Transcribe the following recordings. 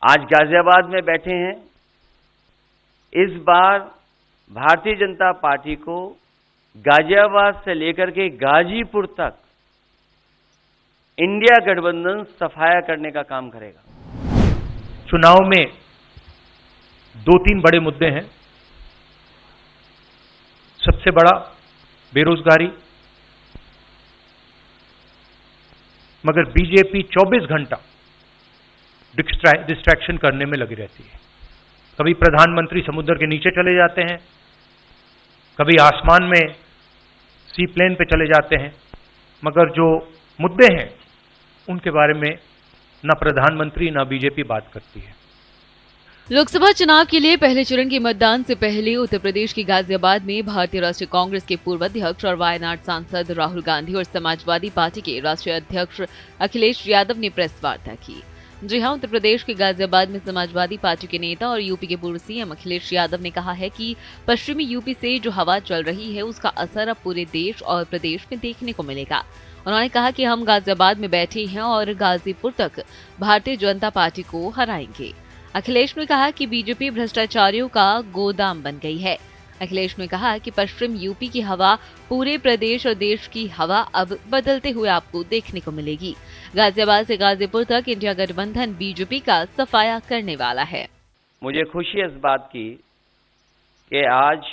आज गाजियाबाद में बैठे हैं। इस बार भारतीय जनता पार्टी को गाजियाबाद से लेकर के गाजीपुर तक इंडिया गठबंधन सफाया करने का काम करेगा। चुनाव में दो तीन बड़े मुद्दे हैं। सबसे बड़ा बेरोजगारी, मगर बीजेपी 24 घंटा डिस्ट्रैक्शन करने में लगी रहती है। कभी प्रधानमंत्री समुद्र के नीचे चले जाते हैं, कभी आसमान में सी प्लेन पे चले जाते हैं, मगर जो मुद्दे हैं उनके बारे में ना प्रधानमंत्री ना बीजेपी बात करती है। लोकसभा चुनाव के लिए पहले चरण के मतदान से पहले उत्तर प्रदेश की गाजियाबाद में भारतीय राष्ट्रीय कांग्रेस के पूर्व अध्यक्ष और वायनाड सांसद राहुल गांधी और समाजवादी पार्टी के राष्ट्रीय अध्यक्ष अखिलेश यादव ने प्रेस वार्ता की। जी हां, उत्तर प्रदेश के गाजियाबाद में समाजवादी पार्टी के नेता और यूपी के पूर्व सीएम अखिलेश यादव ने कहा है कि पश्चिमी यूपी से जो हवा चल रही है उसका असर अब पूरे देश और प्रदेश में देखने को मिलेगा। उन्होंने कहा कि हम गाजियाबाद में बैठे हैं और गाजीपुर तक भारतीय जनता पार्टी को हराएंगे। अखिलेश ने कहा कि बीजेपी भ्रष्टाचारियों का गोदाम बन गई है। अखिलेश ने कहा कि पश्चिम यूपी की हवा पूरे प्रदेश और देश की हवा अब बदलते हुए आपको देखने को मिलेगी। गाजियाबाद से गाजीपुर तक इंडिया गठबंधन बीजेपी का सफाया करने वाला है। मुझे खुशी है इस बात की कि आज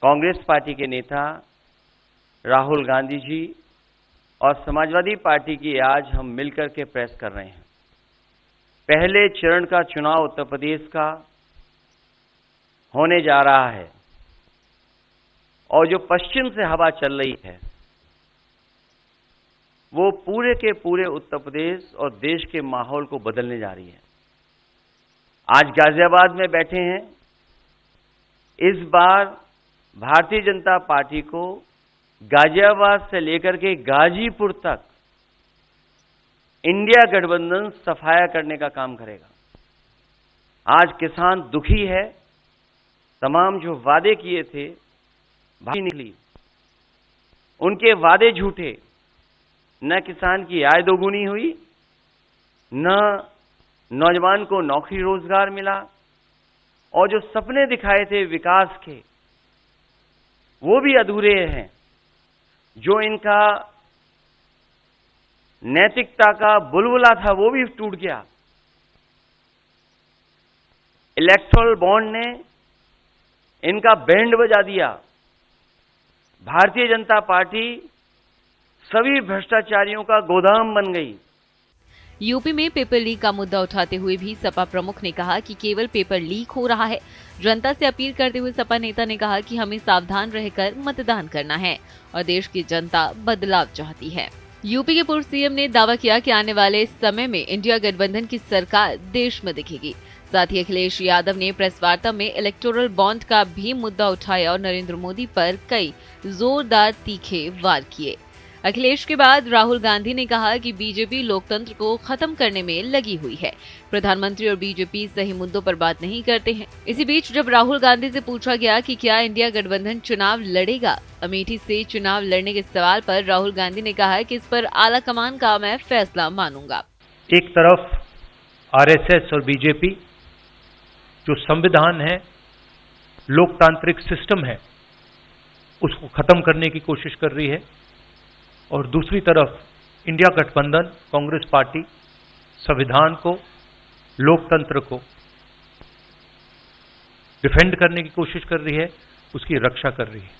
कांग्रेस पार्टी के नेता राहुल गांधी जी और समाजवादी पार्टी की आज हम मिलकर के प्रेस कर रहे हैं। पहले चरण का चुनाव उत्तर प्रदेश का होने जा रहा है और जो पश्चिम से हवा चल रही है वो पूरे के पूरे उत्तर प्रदेश और देश के माहौल को बदलने जा रही है। आज गाजियाबाद में बैठे हैं। इस बार भारतीय जनता पार्टी को गाजियाबाद से लेकर के गाजीपुर तक इंडिया गठबंधन सफाया करने का काम करेगा। आज किसान दुखी है। तमाम जो वादे किए थे भारी निकली, उनके वादे झूठे। न किसान की आय दोगुनी हुई, न नौजवान को नौकरी रोजगार मिला, और जो सपने दिखाए थे विकास के वो भी अधूरे हैं। जो इनका नैतिकता का बुलबुला था वो भी टूट गया। इलेक्टोरल बॉन्ड ने इनका बैंड बजा दिया। भारतीय जनता पार्टी सभी भ्रष्टाचारियों का गोदाम बन गई। यूपी में पेपर लीक का मुद्दा उठाते हुए भी सपा प्रमुख ने कहा कि केवल पेपर लीक हो रहा है। जनता से अपील करते हुए सपा नेता ने कहा कि हमें सावधान रहकर मतदान करना है और देश की जनता बदलाव चाहती है। यूपी के पूर्व सीएम ने दावा किया कि आने वाले समय में इंडिया गठबंधन की सरकार देश में दिखेगी। साथ ही अखिलेश यादव ने प्रेस वार्ता में इलेक्टोरल बॉन्ड का भी मुद्दा उठाया और नरेंद्र मोदी पर कई जोरदार तीखे वार किए। अखिलेश के बाद राहुल गांधी ने कहा कि बीजेपी लोकतंत्र को खत्म करने में लगी हुई है। प्रधानमंत्री और बीजेपी सही मुद्दों पर बात नहीं करते हैं। इसी बीच जब राहुल गांधी से पूछा गया कि क्या इंडिया गठबंधन चुनाव लड़ेगा, अमेठी से चुनाव लड़ने के सवाल पर राहुल गांधी ने कहा कि इस पर आला कमान का मैं फैसला मानूंगा। एक तरफ आरएसएस और बीजेपी जो संविधान है, लोकतांत्रिक सिस्टम है, उसको खत्म करने की कोशिश कर रही है, और दूसरी तरफ इंडिया गठबंधन कांग्रेस पार्टी संविधान को, लोकतंत्र को डिफेंड करने की कोशिश कर रही है, उसकी रक्षा कर रही है।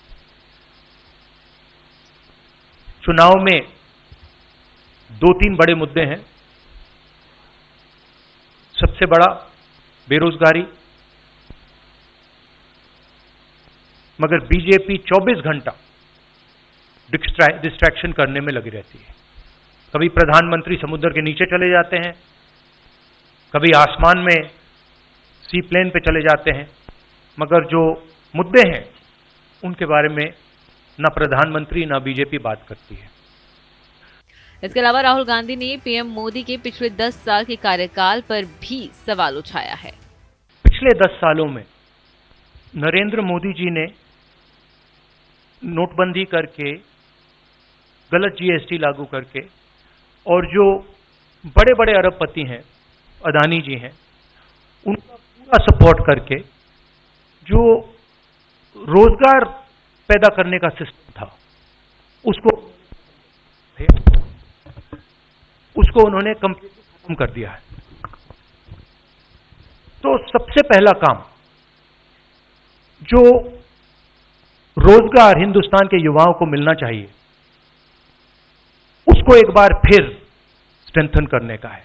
चुनाव में दो तीन बड़े मुद्दे हैं। सबसे बड़ा बेरोजगारी, मगर बीजेपी 24 घंटा डिस्ट्रैक्शन करने में लगी रहती है। कभी प्रधानमंत्री समुद्र के नीचे चले जाते हैं, कभी आसमान में सी प्लेन पे चले जाते हैं, मगर जो मुद्दे हैं उनके बारे में ना प्रधानमंत्री ना बीजेपी बात करती है। इसके अलावा राहुल गांधी ने पीएम मोदी के पिछले 10 साल के कार्यकाल पर भी सवाल उठाया है। पिछले 10 सालों में नरेंद्र मोदी जी ने नोटबंदी करके, गलत जीएसटी लागू करके, और जो बड़े बड़े अरबपति हैं अदानी जी हैं, उनका पूरा सपोर्ट करके जो रोजगार पैदा करने का सिस्टम था उसको उन्होंने कंप्लीटली खत्म कर दिया है। तो सबसे पहला काम जो रोजगार हिंदुस्तान के युवाओं को मिलना चाहिए उसको एक बार फिर स्ट्रेंथन करने का है।